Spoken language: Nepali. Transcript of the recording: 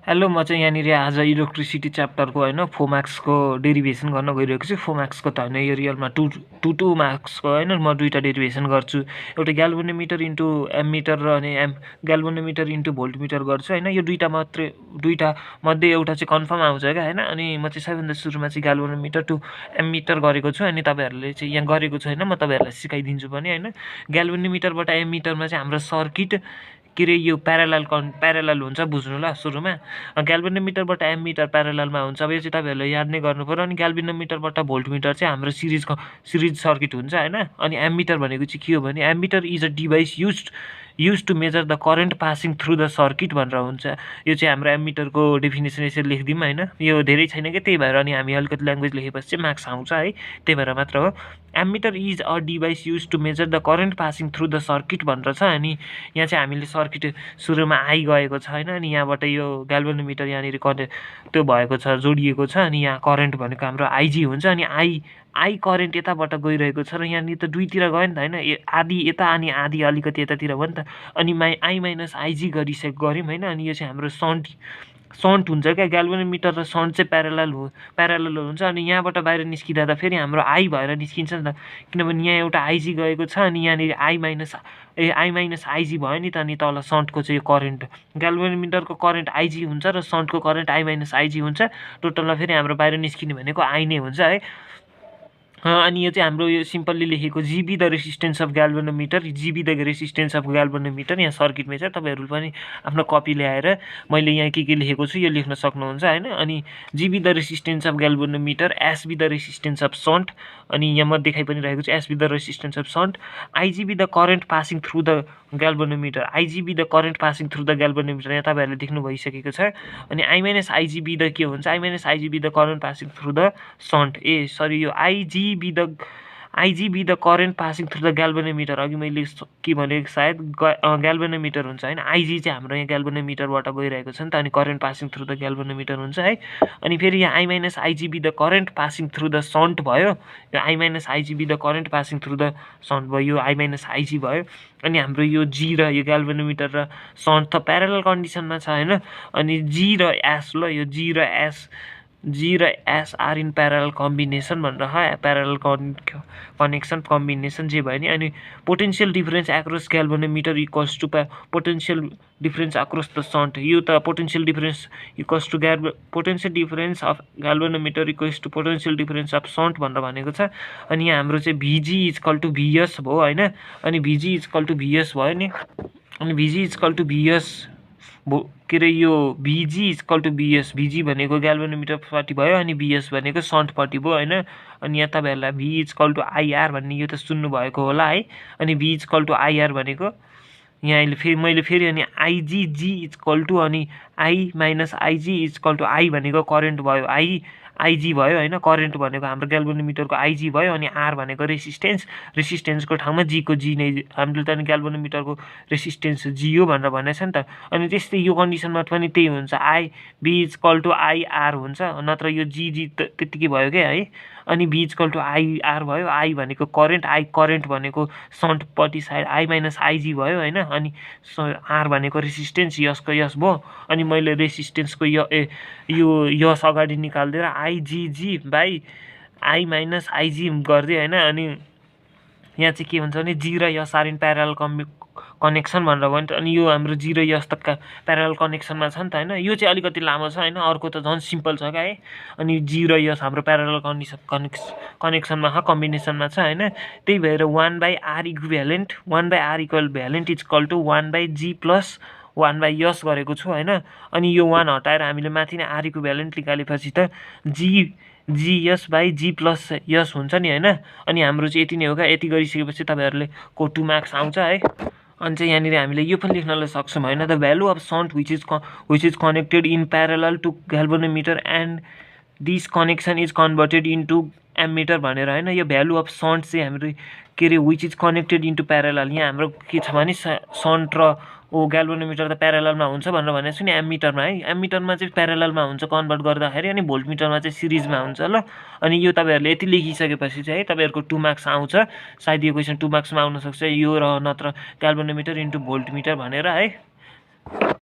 हेलो, म चाहिँ यहाँनिर आज इलेक्ट्रिसिटी च्याप्टरको होइन 4 मार्क्सको डेरिभेसन गर्न गइरहेको छु। 4 मार्क्सको त होइन, यो रियलमा टू मार्क्सको होइन म दुईवटा डेरिभेसन गर्छु। एउटा ग्याल्भोनोमिटर इन्टु एममिटर र अनि ग्याल्भोनोमिटर इन्टु भोल्टमिटर गर्छु होइन। यो दुईटा मध्ये एउटा चाहिँ कन्फर्म आउँछ क्या होइन। अनि म चाहिँ सबैभन्दा सुरुमा चाहिँ ग्याल्भोनोमिटर टु एममिटर गरेको छु। अनि तपाईँहरूले चाहिँ यहाँ गरेको छैन, म तपाईँहरूलाई सिकाइदिन्छु पनि होइन। ग्याल्भोनोमिटरबाट एममिटरमा चाहिँ हाम्रो सर्किट के अरे यो प्यारलल हुन्छ, बुझ्नु ल। सुरुमा ग्याल्भोनोमिटरबाट एममिटर प्यारललमा हुन्छ। अब यो चाहिँ तपाईँहरूले याद नै गर्नु पऱ्यो। अनि ग्याल्भोनोमिटरबाट भोल्टमिटर चाहिँ हाम्रो सिरिज सर्किट हुन्छ होइन। अनि एममिटर भनेको चाहिँ के हो भने ammeter is a device use to measure the current passing through the circuit भनेर हुन्छ। यो चाहिँ हाम्रो एममिटरको डेफिनेसन यसरी लेखिदिउँ होइन। यो धेरै छैन कि, त्यही भएर अनि हामी अलिकति ल्याङ्ग्वेज लेखेपछि चाहिँ मार्क्स आउँछ है, त्यही भएर मात्र हो। Ammeter is a device use to measure the current passing through the circuit भनेर छ। अनि यहाँ चाहिँ हामीले सर्किट सुरुमा आई गएको छ होइन। अनि यहाँबाट यो ग्याल्भोनोमिटर यहाँनिर त्यो भएको छ, जोडिएको छ। अनि यहाँ करेन्ट भनेको हाम्रो आइजी हुन्छ। अनि आई करेन्ट यताबाट गइरहेको छ र यहाँनिर त दुईतिर गयो नि त होइन। आधी यता अनि आधी अलिकति यतातिर भयो नि त। अनि आई माइनस आइजी गऱ्यौँ होइन। अनि यो चाहिँ हाम्रो सन्ट हुन्छ क्या। ग्याल्भोनोमिटर र सन्ट चाहिँ प्यारलल हुन्छ। अनि यहाँबाट बाहिर निस्किँदा त फेरि हाम्रो आई भएर निस्किन्छ नि त, किनभने यहाँ एउटा आइजी गएको छ। अनि यहाँनिर आई माइनस आइजी भयो नि त। अनि तल सन्टको चाहिँ यो करेन्ट, ग्याल्भोनोमिटरको करेन्ट आइजी हुन्छ र सन्टको करेन्ट आई माइनस आइजी हुन्छ। टोटलमा फेरि हाम्रो बाहिर निस्किने भनेको आई नै हुन्छ है। अनि यो चाहिँ हाम्रो यो सिम्पल्ली लेखेको GB the resistance of galvanometer, GB the resistance of galvanometer. यहाँ सर्किटमै छ, तपाईँहरू पनि आफ्नो कपी ल्याएर मैले यहाँ के लेखेको छु यो लेख्न सक्नुहुन्छ होइन। अनि GB the resistance of galvanometer, SB the resistance of shunt. अनि यहाँ म देखाइ पनि रहेको छु SB the resistance of shunt. IGB the current passing through the galvanometer, IGB the current passing through the galvanometer यहाँ तपाईँहरूले देख्नु भइसकेको छ। अनि आई माइनस आइजिबी द के हुन्छ, I minus IGB the current passing through the shunt. यो IGB the current passing through the galvanometer, अघि मैले के भनेको सायद ग्याल्भोनोमिटर हुन्छ होइन। आइजी चाहिँ हाम्रो यहाँ ग्याल्भोनोमिटरबाट गइरहेको छ नि त। अनि current passing through the galvanometer हुन्छ है। अनि फेरि यहाँ I minus IGB the current passing through the shunt भयो। यो I minus IGB the current passing through the shunt भयो, यो आई माइनस आइजी भयो। अनि हाम्रो यो जी र यो ग्याल्भोनोमिटर र सन्ट त प्यारलल कन्डिसनमा छ होइन। अनि जी र एस यो जी र S R in parallel combination भनेर प्यारलल कनेक्सन कम्बिनेसन जे भयो नि। अनि potential difference across galvanometer equals to potential difference across the shunt. यो त potential difference equals to potential difference of galvanometer equals to potential difference of shunt भनेर भनेको छ। अनि यहाँ हाम्रो चाहिँ भिजी इजकल टु भिएस भयो होइन। अनि भिजी इजकल टु भिएस भयो नि। अनि भिजी इजकल टु भिएस के अरे यो भिजी इजकल टु भिएस, भिजी भनेको ग्याल्भोनोमिटरपट्टि भयो अनि भिएस भनेको सन्टपट्टि भयो होइन। अनि यहाँ तपाईँहरूलाई भी इजकल टु आइआर भन्ने यो त सुन्नुभएको होला है। अनि भी इजकल टु आइआर भनेको यहाँ मैले फेरि अनि आइजिजी इजकल टु अनि I minus IG equal to I भनेको करेन्ट भयो, आइजी भयो होइन। करेन्ट भनेको हाम्रो ग्याल्भोनोमिटरको आइजी भयो। अनि आर भनेको रेसिस्टेन्सको ठाउँमा जीको जी नै, हामीले त अनि ग्याल्भोनोमिटरको रेसिस्टेन्स जी हो भनेर भनेको छ नि त। अनि त्यस्तै यो कन्डिसनमा पनि त्यही हुन्छ, बी इजकल टु आइआर हुन्छ, नत्र यो जी त्यत्तिकै भयो क्या है। अनि बी इजकल टु आइआर भयो, आई भनेको करेन्ट, करेन्ट भनेको सन्टपट्टि साइड आई माइनस आइजी भयो होइन। अनि आर भनेको रेसिस्टेन्स, यसको यस भयो। अनि मैले रेसिस्टेन्सको यो यस अगाडि निकालिदिएर आइजिजी बाई आई माइनस आइजी गरिदिएँ होइन। अनि यहाँ चाहिँ के हुन्छ भने जी र यस आर इन प्यारलल कनेक्सन भनेर भन्छ। अनि यो हाम्रो जी र यस त प्यारलल कनेक्सनमा छ नि त होइन। यो चाहिँ अलिकति लामो छ होइन, अर्को त झन् सिम्पल छ क्या है। अनि जी र यस हाम्रो प्यारलल कनेक्सनमा छ, कम्बिनेसनमा छ होइन। त्यही भएर 1/r equal is equal to 1/g plus 1/s गरेको छु होइन। अनि यो 1 हटाएर हामीले माथि नै आर इक्विभ्यालेन्ट निकालेपछि त जीएस बाई जी प्लस यस हुन्छ नि होइन। अनि हाम्रो चाहिँ यति नै हो क्या। यति गरिसकेपछि तपाईँहरूले 2 मार्क्स आउँछ है। अनि चाहिँ यहाँनिर हामीले यो पनि लेख्नलाई सक्छौँ होइन। The value of shunt which is connected in parallel to galvanometer and this connection is converted into ammeter भनेर होइन। यो भ्यालु अफ सन्ट चाहिँ हाम्रो के अरे which is connected into parallel, यहाँ हाम्रो के छ भने सन्ट र ग्याल्भोनोमिटर त प्यारललमा हुन्छ भनेर भनेको छु नि एममिटरमा है। एममिटरमा चाहिँ प्यारललमा हुन्छ कन्भर्ट गर्दाखेरि, अनि भोल्टमिटरमा चाहिँ सिरिजमा हुन्छ ल। अनि यो तपाईँहरूले यति लेखिसकेपछि चाहिँ है तपाईँहरूको 2 मार्क्स आउँछ। सायद यो क्वेसन 2 मार्क्समा आउनसक्छ, यो र नत्र ग्याल्भोनोमिटर इन्टु भोल्टमिटर भनेर है।